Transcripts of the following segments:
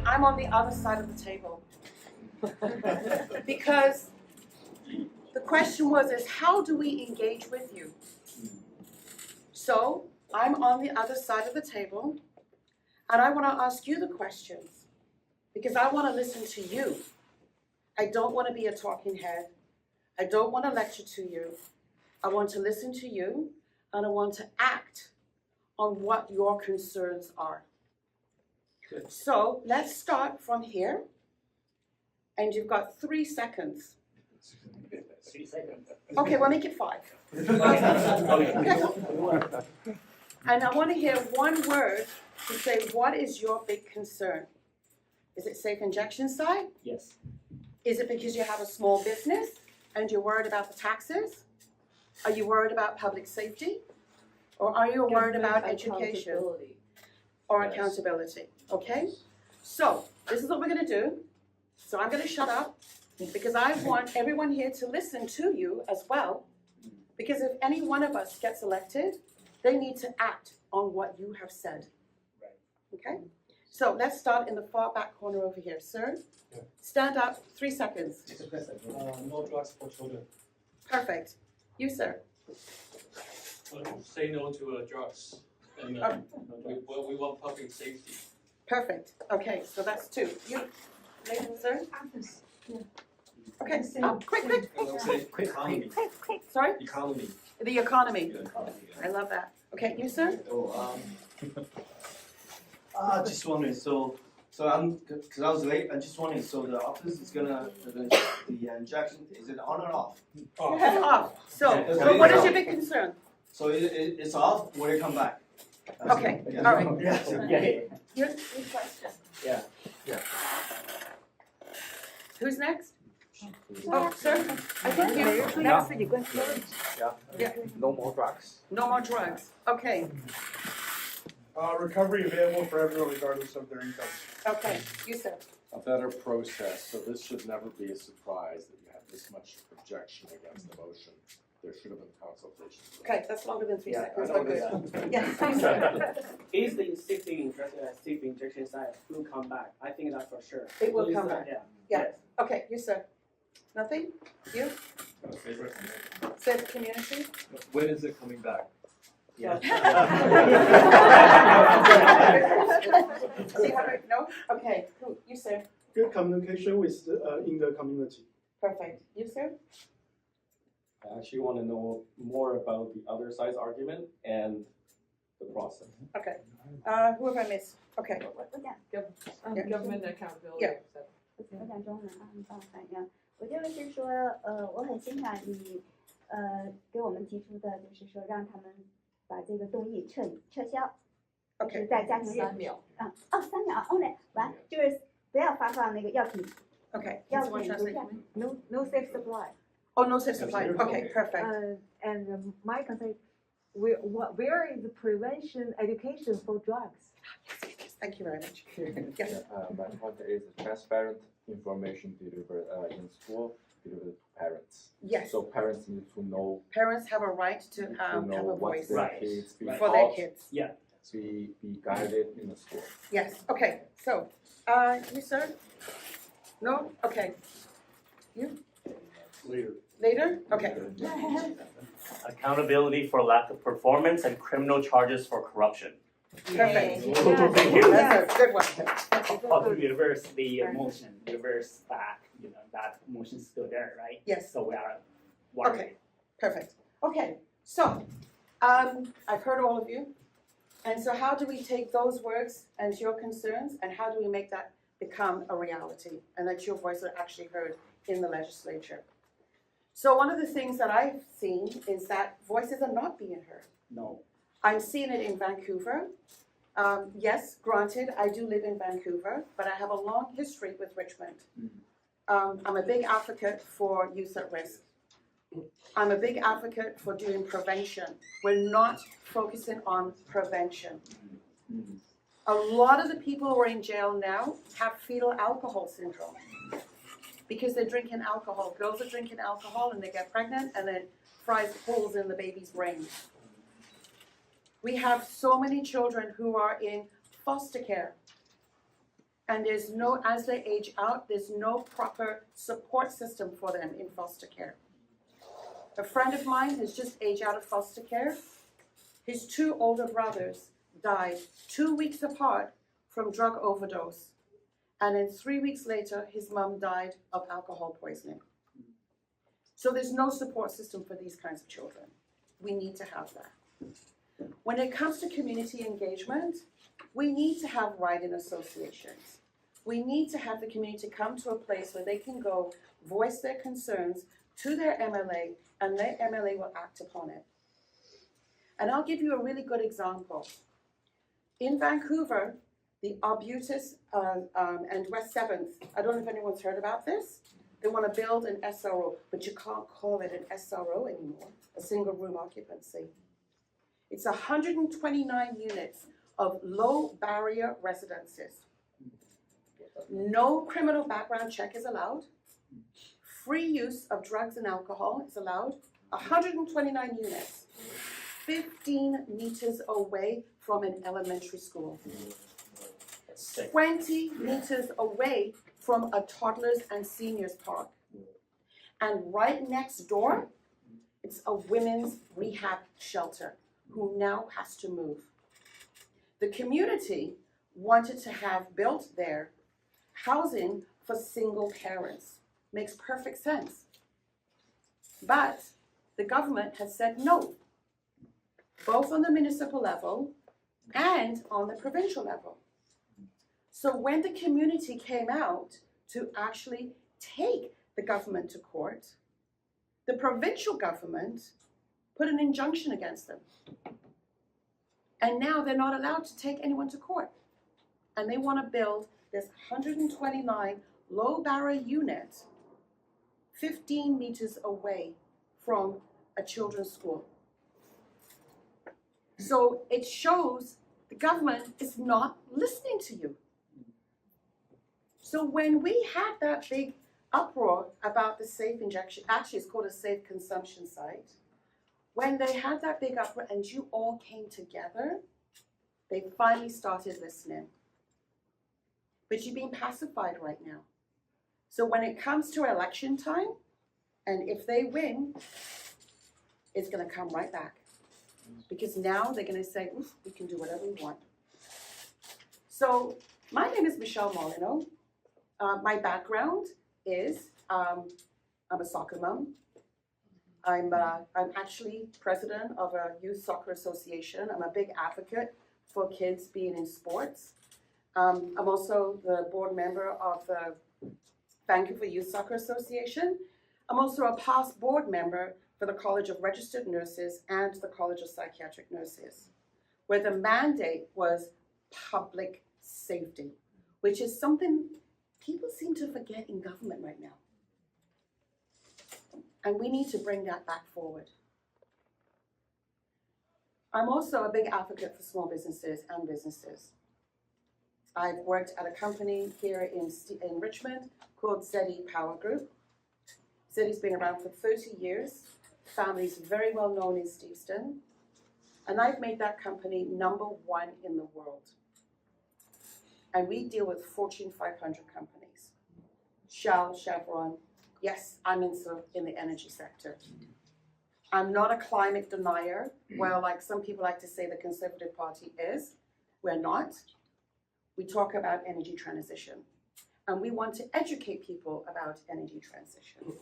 I'm on the other side of the table. Because the question is how do we engage with you? So I'm on the other side of the table, and I want to ask you the questions because I want to listen to you. I don't want to be a talking head. I don't want to lecture to you. I want to listen to you, and I want to act on what your concerns are. Good. So let's start from here, and you've got 3 seconds. 3 seconds. Okay, we'll make it 5. Okay. And I want to hear one word to say, what is your big concern? Is it safe injection site? Yes. Is it because you have a small business and you're worried about the taxes? Are you worried about public safety? Or are you worried about education? Or Yes. accountability, okay? So, this is what we're going to do. So I'm going to shut up because I want everyone here to listen to you as well. Because if any one of us gets elected, they need to act on what you have said. Right. Okay? So let's start in the far back corner over here. Sir, Yeah. stand up, 3 seconds. Mr. President. No drugs for children. Perfect. You, sir. Say no to drugs. And we want public safety. Perfect. Okay, so that's 2. You, lady, sir? Okay, quick. Economy. Sorry? Economy. The economy. Economy. I love that. Okay, you, sir? Just wondering, so because I was late, I'm just wondering, so the office is gonna, the injection, is it on or off? It's off. So Okay. what is your big concern? So it's off, will it come back? Okay, Yeah. all right. Yeah. Your question. Yeah. Who's next? Oh, sir? I think you. Yeah. No more drugs. No more drugs. Okay, Recovery available for everyone regardless of their income. okay, you, sir. A better process, so this should never be a surprise that you have this much objection against the motion. There should have been consultation. Okay, that's longer than 3 Yeah, seconds, I but know good. Yes, you, sir. Is the safe injection site will come back? I think that's for sure. It will come back. Yeah. Yeah. Okay, you, sir. Nothing? You? Safe community? When is it coming back? Yeah. See how I, no? Okay, cool. You, sir. Good communication with in the community. Perfect. You, sir? I actually want to know more about the other side's argument and the process. Okay. Who have I missed? Okay. Government accountability. Yeah. 我讲中文啊，你帮我翻译啊。我就是说，我很欣赏你，给我们提出的，就是说让他们把这个动议撤销，就是 Okay. 在家庭日3秒。3秒，OK，完就是不要发放那个药品， Okay. 药 Someone 品不 translate 骗 for me? No safe supply. Oh, no safe supply. Okay, perfect. And my concern, where is the prevention education for drugs? Thank you very much. Yes. My point is transparent information delivered in school, delivered to parents. Yes. So parents need to know, Parents have a right to have a what voice their Right. kids be for their taught, kids. Yeah. be guided in the school. Yes. Okay. So, you, sir? No? Okay. You? Later. Later? Okay. Accountability for lack of performance and criminal charges for corruption. Perfect. Thank you. That's a good one. How to reverse the motion, reverse back, that motion is still there, right? Yes. So we are worried. Okay. Perfect. Okay. So, I've heard all of you. And so how do we take those words and your concerns and how do we make that become a reality and that your voice are actually heard in the legislature? So one of the things that I've seen is that voices are not being heard. No. I'm seeing it in Vancouver. Yes, granted, I do live in Vancouver, but I have a long history with Richmond. I'm a big advocate for youth at risk. I'm a big advocate for doing prevention. We're not focusing on prevention. A lot of the people who are in jail now have fetal alcohol syndrome because they're drinking alcohol. Girls are drinking alcohol and they get pregnant and then fries holes in the baby's brain. We have so many children who are in foster care. And there's no, as they age out, there's no proper support system for them in foster care. A friend of mine has just aged out of foster care. His 2 older brothers died 2 weeks apart from drug overdose. And then 3 weeks later, his mom died of alcohol poisoning. So there's no support system for these kinds of children. We need to have that. When it comes to community engagement, we need to have riding associations. We need to have the community come to a place where they can go voice their concerns to their MLA, and their MLA will act upon it. And I'll give you a really good example. In Vancouver, the Arbutus and West 7th, I don't know if anyone's heard about this. They want to build an SRO, but you can't call it an SRO anymore, a single room occupancy. It's 129 units of low barrier residences. No criminal background check is allowed. Free use of drugs and alcohol is allowed. 129 units, 15 meters away from an elementary school. That's sick. 20 meters away from a toddlers and seniors park. And right next door, it's a women's rehab shelter who now has to move. The community wanted to have built there housing for single parents. Makes perfect sense. But the government has said no, both on the municipal level and on the provincial level. So when the community came out to actually take the government to court, the provincial government put an injunction against them. And now they're not allowed to take anyone to court. And they want to build this 129 low barrier unit 15 meters away from a children's school. So it shows the government is not listening to you. So when we had that big uproar about the safe injection, actually it's called a safe consumption site, when they had that big uproar and you all came together, they finally started listening. But you're being pacified right now. So when it comes to election time, and if they win, it's going to come right back. Because now they're going to say, oof, we can do whatever we want. So my name is Michelle Molyneux. My background is I'm a soccer mom. I'm actually president of a youth soccer association. I'm a big advocate for kids being in sports. I'm also the board member of the Vancouver Youth Soccer Association. I'm also a past board member for the College of Registered Nurses and the College of Psychiatric Nurses, where the mandate was public safety, which is something people seem to forget in government right now. And we need to bring that back forward. I'm also a big advocate for small businesses and businesses. I've worked at a company here in Richmond called Zeddy Power Group. Zeddy's been around for 30 years. Family's very well known in Steveston. And I've made that company #1 in the world. And we deal with Fortune 500 companies. Shell, Chevron. Yes, I'm in the energy sector. I'm not a climate denier. Well, like some people like to say the Conservative Party is. We're not. We talk about energy transition. And we want to educate people about energy transition.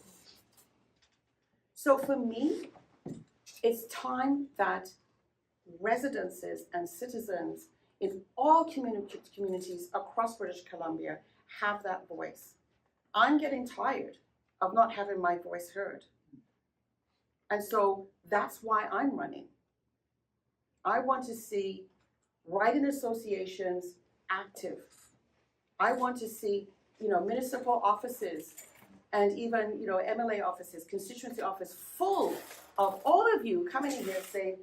So for me, it's time that residences and citizens in all communities across British Columbia have that voice. I'm getting tired of not having my voice heard. And so that's why I'm running. I want to see riding associations active. I want to see, municipal offices and even, MLA offices, constituency office full of all of you coming in here saying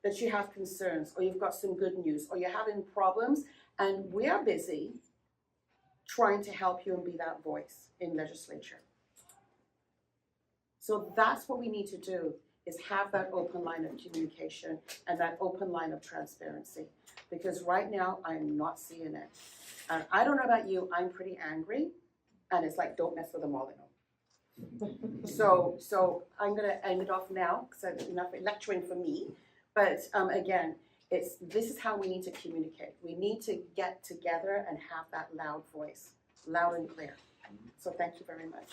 that you have concerns or you've got some good news or you're having problems, and we're busy trying to help you and be that voice in legislature. So that's what we need to do, is have that open line of communication and that open line of transparency. Because right now, I'm not seeing it. And I don't know about you, I'm pretty angry, and it's like, don't mess with the Molyneux. So I'm gonna end it off now, because enough lecturing for me. But again, this is how we need to communicate. We need to get together and have that loud voice, loud and clear. So thank you very much.